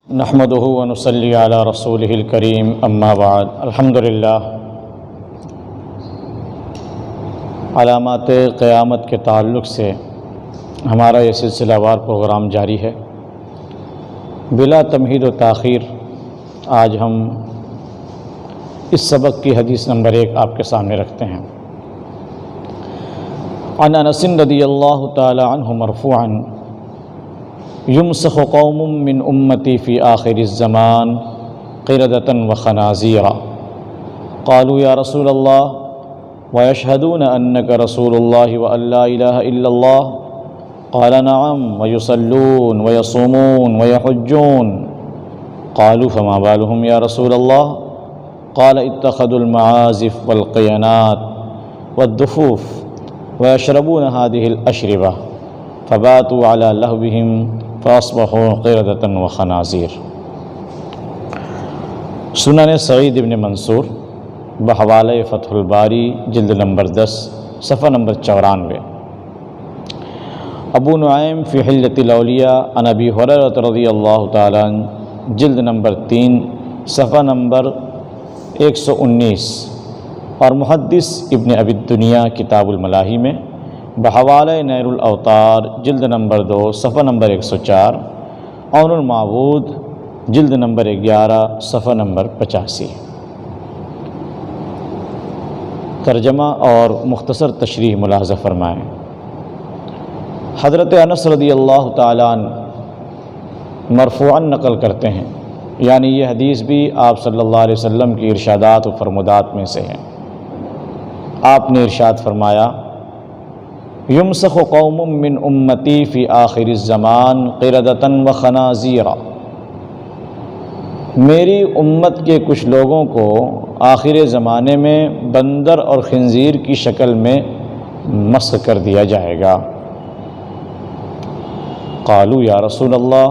نحمده ونصلي على رسوله الكريم اما بعد الحمدللہ علامات قیامت کے تعلق سے ہمارا یہ سلسلہ وار پروگرام جاری ہے۔ بلا تمہید و تاخیر آج ہم اس سبق کی حدیث نمبر 1 آپ کے سامنے رکھتے ہیں۔ عن انس رضی اللہ تعالی عنہ مرفوعا یمسخ قوم من امتی فی آخر الزمان قردة وخنازیرا قالوا یا رسول اللہ ویشہدون انک رسول اللہ وان لا الہ الا اللہ قال نعم ویصلون ویصومون ویحجون قالوا فما بالهم یا رسول اللہ قال اتخذوا المعازف والقینات والدفوف ويشربون هذه الأشربة فباتوا على لهوهم فأصبحوا قردة وخنازير۔ سنن سعید ابن منصور بحوالہ فتح الباری جلد نمبر 10 صفحہ نمبر 94۔ ابو نعیم فی حلیۃ الاولیاء عن ابی ہریرہ رضی اللہ تعالی عنہ جلد نمبر 3 صفحہ نمبر 119، اور محدث ابن ابی الدنیا کتاب الملاہی میں بحوالہ نیر الاوطار جلد نمبر 2 صفحہ نمبر 104، عون المعبود جلد نمبر 11 صفحہ نمبر 85۔ ترجمہ اور مختصر تشریح ملاحظہ فرمائیں۔ حضرت انس رضی اللہ تعالی عنہ مرفوعاً نقل کرتے ہیں، یعنی یہ حدیث بھی آپ صلی اللہ علیہ وسلم کی ارشادات و فرمودات میں سے ہے۔ آپ نے ارشاد فرمایا، یمسخ قوم من امتی فی آخر الزمان قردة وخنازیرا، میری امت کے کچھ لوگوں کو آخر زمانے میں بندر اور خنزیر کی شکل میں مسخ کر دیا جائے گا۔ قالوا یا رسول اللہ،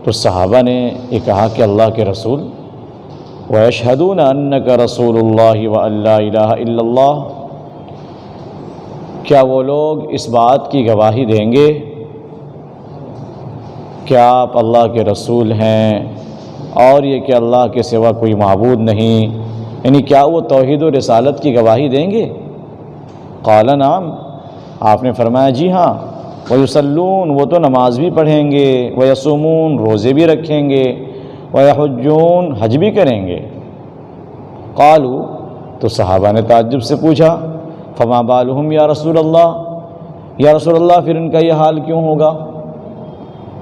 تو صحابہ نے یہ کہا کہ اللہ کے رسول، وَيَشْهَدُونَ أَنَّكَ رَسُولُ اللَّهِ وَأَن لَّا إِلَٰهَ إِلَّا اللَّهُ، کیا وہ لوگ اس بات کی گواہی دیں گے کہ آپ اللہ کے رسول ہیں اور یہ کہ اللہ کے سوا کوئی معبود نہیں، یعنی کیا وہ توحید و رسالت کی گواہی دیں گے؟ قال نعم، آپ نے فرمایا جی ہاں، وَيُصَلُّونَ، وہ تو نماز بھی پڑھیں گے، وَيَصُومُونَ، روزے بھی رکھیں گے، وَيَحُجُّونَ، حج بھی کریں گے۔ قالوا، تو صحابہ نے تعجب سے پوچھا، فما بالهم یا رسول اللہ، یا رسول اللہ پھر ان کا یہ حال کیوں ہوگا؟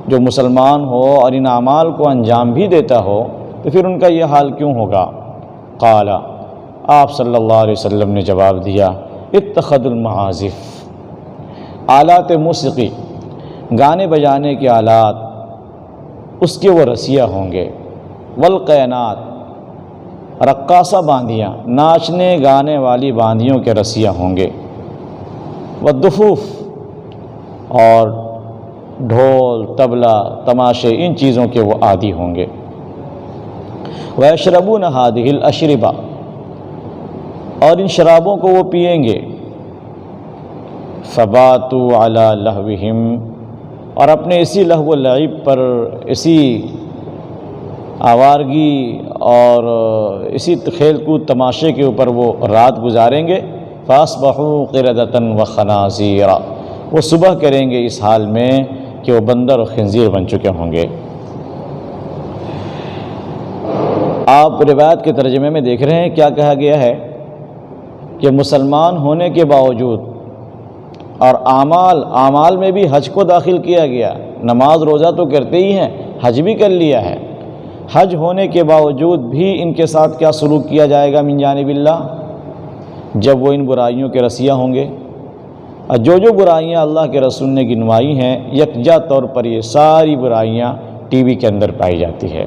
جو مسلمان ہو اور ان اعمال کو انجام بھی دیتا ہو تو پھر ان کا یہ حال کیوں ہوگا؟ قال، آپ صلی اللہ علیہ وسلم نے جواب دیا، اتخذوا المعازف، آلات موسیقی، گانے بجانے کے آلات، اس کے وہ رسیہ ہوں گے، والقینات، رقاصہ باندیاں، ناچنے گانے والی باندیوں کے رسیہ ہوں گے، والدفوف، اور ڈھول، طبلہ، تماشے، ان چیزوں کے وہ عادی ہوں گے، ویشربون هذه الاشربہ، اور ان شرابوں کو وہ پئیں گے، فباتوا علی لہوہم، اور اپنے اسی لہو و لعب پر، اسی آوارگی اور اسی کھیل کود تماشے کے اوپر وہ رات گزاریں گے۔ فاصبحوا قردة وخنازیرا، وہ صبح کریں گے اس حال میں کہ وہ بندر اور خنزیر بن چکے ہوں گے۔ آپ روایت کے ترجمے میں دیکھ رہے ہیں کیا کہا گیا ہے کہ مسلمان ہونے کے باوجود اور اعمال میں بھی حج کو داخل کیا گیا، نماز روزہ تو کرتے ہی ہیں، حج بھی کر لیا ہے، حج ہونے کے باوجود بھی ان کے ساتھ کیا سلوک کیا جائے گا من جانب اللہ؟ جب وہ ان برائیوں کے رسیہ ہوں گے، اور جو برائیاں اللہ کے رسول نے گنوائی ہیں، یکجا طور پر یہ ساری برائیاں ٹی وی کے اندر پائی جاتی ہے۔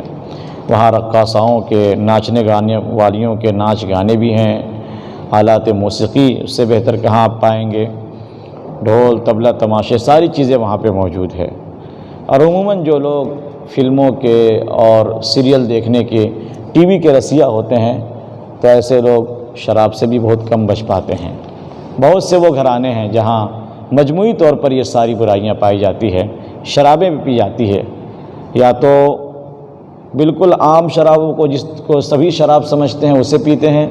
وہاں رقاصاؤں کے، ناچنے گانے والیوں کے ناچ گانے بھی ہیں، آلات موسیقی اس سے بہتر کہاں آپ پائیں گے، ڈھول، طبلہ، تماشے، ساری چیزیں وہاں پہ موجود ہے۔ اور عموماً جو لوگ فلموں کے اور سیریل دیکھنے کے ٹی وی کے رسیہ ہوتے ہیں تو ایسے لوگ شراب سے بھی بہت کم بچ پاتے ہیں۔ بہت سے وہ گھرانے ہیں جہاں مجموعی طور پر یہ ساری برائیاں پائی جاتی ہے، شرابیں بھی پی جاتی ہے، یا تو بالکل عام شرابوں کو جس کو سبھی شراب سمجھتے ہیں اسے پیتے ہیں،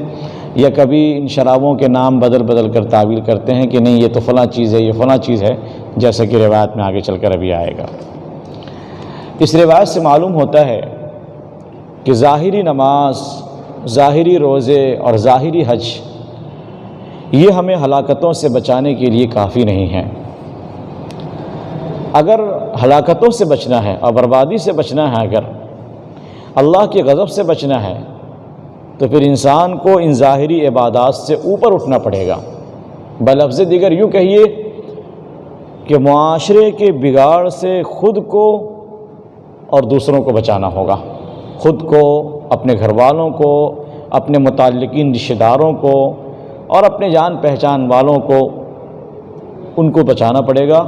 یا کبھی ان شرابوں کے نام بدل بدل کر تعویل کرتے ہیں کہ نہیں یہ تو فلاں چیز ہے، یہ فلاں چیز ہے، جیسا کہ روایت میں آگے چل کر ابھی آئے گا۔ اس روایت سے معلوم ہوتا ہے کہ ظاہری نماز، ظاہری روزے اور ظاہری حج یہ ہمیں ہلاکتوں سے بچانے کے لیے کافی نہیں ہیں۔ اگر ہلاکتوں سے بچنا ہے اور بربادی سے بچنا ہے، اگر اللہ کے غضب سے بچنا ہے، تو پھر انسان کو ان ظاہری عبادات سے اوپر اٹھنا پڑے گا۔ بلفظ دیگر یوں کہیے کہ معاشرے کے بگاڑ سے خود کو اور دوسروں کو بچانا ہوگا، خود کو، اپنے گھر والوں کو، اپنے متعلقین رشتہ داروں کو اور اپنے جان پہچان والوں کو، ان کو بچانا پڑے گا۔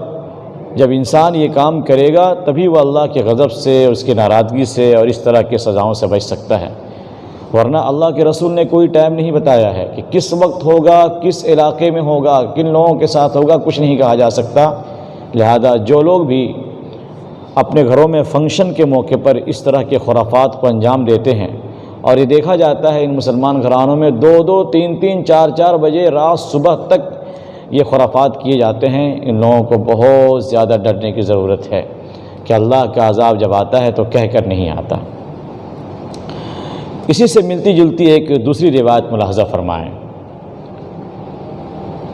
جب انسان یہ کام کرے گا تبھی وہ اللہ کے غضب سے، اس کی ناراضگی سے اور اس طرح کی سزاؤں سے بچ سکتا ہے، ورنہ اللہ کے رسول نے کوئی ٹائم نہیں بتایا ہے کہ کس وقت ہوگا، کس علاقے میں ہوگا، کن لوگوں کے ساتھ ہوگا، کچھ نہیں کہا جا سکتا۔ لہذا جو لوگ بھی اپنے گھروں میں فنکشن کے موقع پر اس طرح کے خرافات کو انجام دیتے ہیں، اور یہ دیکھا جاتا ہے ان مسلمان گھرانوں میں 2-2 3-3 4-4 بجے رات صبح تک یہ خرافات کیے جاتے ہیں، ان لوگوں کو بہت زیادہ ڈرنے کی ضرورت ہے کہ اللہ کا عذاب جب آتا ہے تو کہہ کر نہیں آتا۔ اسی سے ملتی جلتی ایک دوسری روایت ملاحظہ فرمائیں۔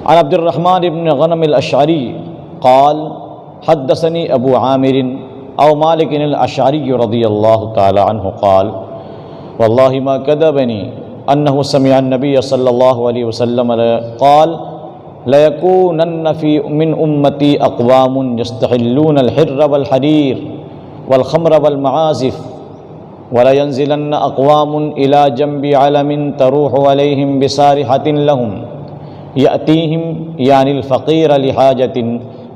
عن عبد الرحمن بن غنم الاشعری قال حدثني ابو عامر او مالک الاشعری رضی اللہ تعالی عنہ قال واللہ ما كذبني انه سمع النبي صلی اللہ علیہ وسلم قال ليكونن من امتی اقوام يستحلون الحر والحرير والخمر والمعازف وَلَيَنزِلَنَّ أَقْوَامٌ إِلَى جَنْبِ عَلَمٍ تَرُوحُ عَلَيْهِمْ بِسَارِحَةٍ لَهُمْ يَأْتِيهِمْ يَعْنِي الْفَقِيرَ لِحَاجَةٍ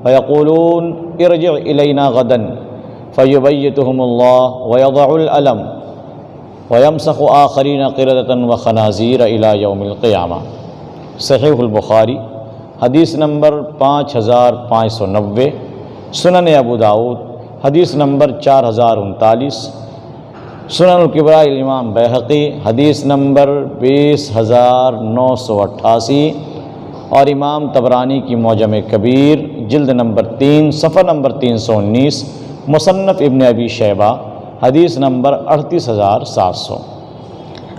فَيَقُولُونَ ارْجِعْ إِلَيْنَا غَدًا فَيُبَيِّتُهُمُ اللَّهُ وَيَضَعُ الْأَلَمَ وَيَمْسَخُ آخَرِينَ قِرَدَةً وَخَنَازِيرَ إِلَى يَوْمِ الْقِيَامَةِ۔ صحیح البخاری حدیث نمبر 5590، سنن ابو داؤد حدیث نمبر 4039، سنن الکبریٰ الامام بیہقی حدیث نمبر 20988، اور امام طبرانی کی معجم کبیر جلد نمبر 3 صفحہ نمبر 319، مصنف ابن ابی شیبہ حدیث نمبر 38700۔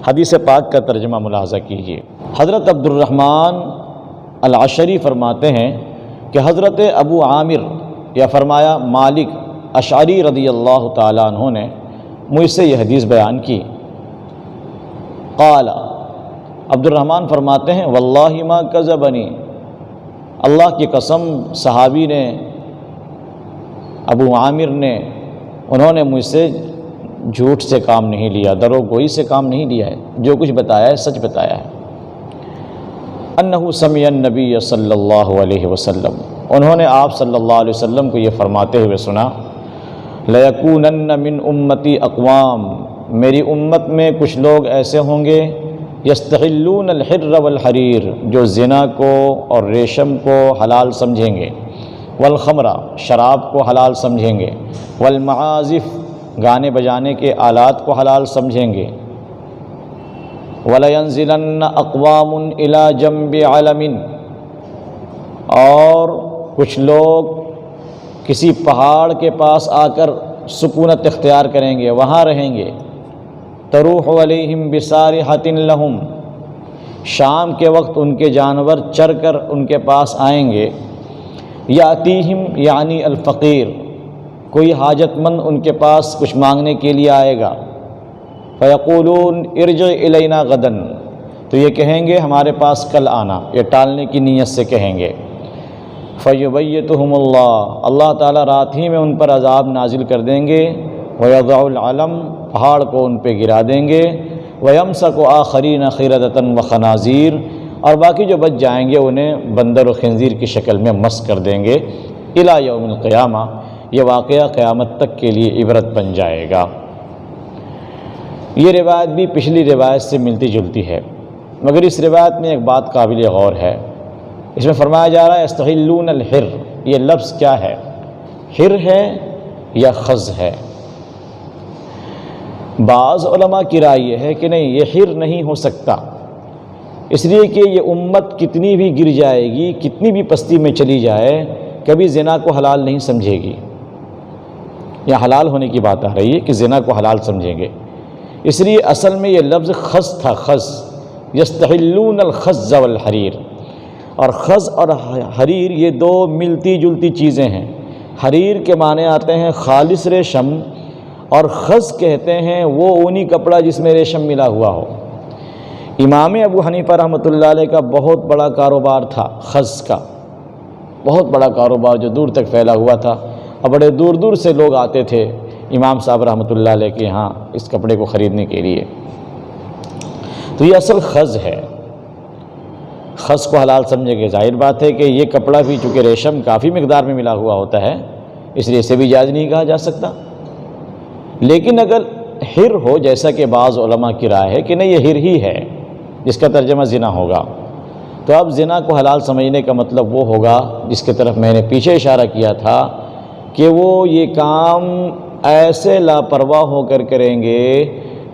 حدیث پاک کا ترجمہ ملاحظہ کیجیے۔ حضرت عبد الرحمن العشری فرماتے ہیں کہ حضرت ابو عامر یا فرمایا مالک اشعری رضی اللہ تعالیٰ عنہ نے مجھ سے یہ حدیث بیان کی۔ قال عبد الرحمن فرماتے ہیں واللہ ما کذبنی، اللہ کی قسم صحابی نے، ابو عامر نے، انہوں نے مجھ سے جھوٹ سے کام نہیں لیا، دروغگوئی سے کام نہیں لیا ہے، جو کچھ بتایا ہے سچ بتایا ہے۔ انہ سمع النبی صلی اللہ علیہ وسلم، انہوں نے آپ صلی اللہ علیہ وسلم کو یہ فرماتے ہوئے سنا، لَيَكُونَنَّ مِنْ أُمَّتِي أَقْوَامٌ، میری امت میں کچھ لوگ ایسے ہوں گے يَسْتَحِلُّونَ الْحِرَّ وَالْحَرِيرَ، جو زنا کو اور ریشم کو حلال سمجھیں گے، والخمر، شراب کو حلال سمجھیں گے، والمعازف، گانے بجانے کے آلات کو حلال سمجھیں گے، وَلَيَنزِلَنَّ أَقْوَامٌ إِلَى جَنْبِ عَلَمٍ، اور کچھ لوگ کسی پہاڑ کے پاس آ کر سکونت اختیار کریں گے، وہاں رہیں گے، تروح علیہم بسارحۃ لہم، شام کے وقت ان کے جانور چر کر ان کے پاس آئیں گے، یاتیہم یعنی الفقیر، کوئی حاجت مند ان کے پاس کچھ مانگنے کے لیے آئے گا، فیقولون ارجع الینا غدن، تو یہ کہیں گے ہمارے پاس کل آنا، یہ ٹالنے کی نیت سے کہیں گے، فیبیتہم اللہ، اللہ تعالیٰ رات ہی میں ان پر عذاب نازل کر دیں گے، ویضع العلم، پہاڑ کو ان پہ گرا دیں گے، ویمسک آخرین قردۃ وخنازیر، اور باقی جو بچ جائیں گے انہیں بندر و خنزیر کی شکل میں مسخ کر دیں گے، الی یوم القیامہ، یہ واقعہ قیامت تک کے لیے عبرت بن جائے گا۔ یہ روایت بھی پچھلی روایت سے ملتی جلتی ہے، مگر اس روایت میں ایک بات قابل غور ہے، اس میں فرمایا جا رہا ہے یستحلون الحر، یہ لفظ کیا ہے؟ حر ہے یا خز ہے؟ بعض علماء کی رائے یہ ہے کہ نہیں، یہ حر نہیں ہو سکتا، اس لیے کہ یہ امت کتنی بھی گر جائے گی، کتنی بھی پستی میں چلی جائے، کبھی زنا کو حلال نہیں سمجھے گی۔ یا حلال ہونے کی بات آ رہی ہے کہ زنا کو حلال سمجھیں گے، اس لیے اصل میں یہ لفظ خز تھا، خز، یستحلون الخز والحریر، اور خز اور حریر یہ دو ملتی جلتی چیزیں ہیں۔ حریر کے معنی آتے ہیں خالص ریشم، اور خز کہتے ہیں وہ اونی کپڑا جس میں ریشم ملا ہوا ہو۔ امام ابو حنیفہ رحمۃ اللہ علیہ کا بہت بڑا کاروبار تھا خز کا، بہت بڑا کاروبار جو دور تک پھیلا ہوا تھا، اور بڑے دور دور سے لوگ آتے تھے امام صاحب رحمۃ اللہ علیہ کے یہاں اس کپڑے کو خریدنے کے لیے۔ تو یہ اصل خز ہے، خز کو حلال سمجھے گے۔ ظاہر بات ہے کہ یہ کپڑا بھی چونکہ ریشم کافی مقدار میں ملا ہوا ہوتا ہے، اس لیے اسے بھی جائز نہیں کہا جا سکتا۔ لیکن اگر حر ہو، جیسا کہ بعض علماء کی رائے ہے کہ نہیں یہ حر ہی ہے، جس کا ترجمہ زنا ہوگا، تو اب زنا کو حلال سمجھنے کا مطلب وہ ہوگا جس کی طرف میں نے پیچھے اشارہ کیا تھا کہ وہ یہ کام ایسے لاپرواہ ہو کر کریں گے،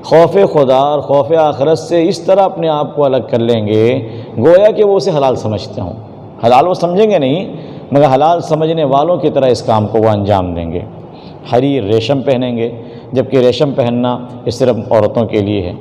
خوف خدا اور خوف آخرت سے اس طرح اپنے آپ کو الگ کر لیں گے گویا کہ وہ اسے حلال سمجھتے ہوں۔ حلال وہ سمجھیں گے نہیں، مگر حلال سمجھنے والوں کی طرح اس کام کو وہ انجام دیں گے۔ حریر ریشم پہنیں گے، جبکہ ریشم پہننا یہ صرف عورتوں کے لیے ہے۔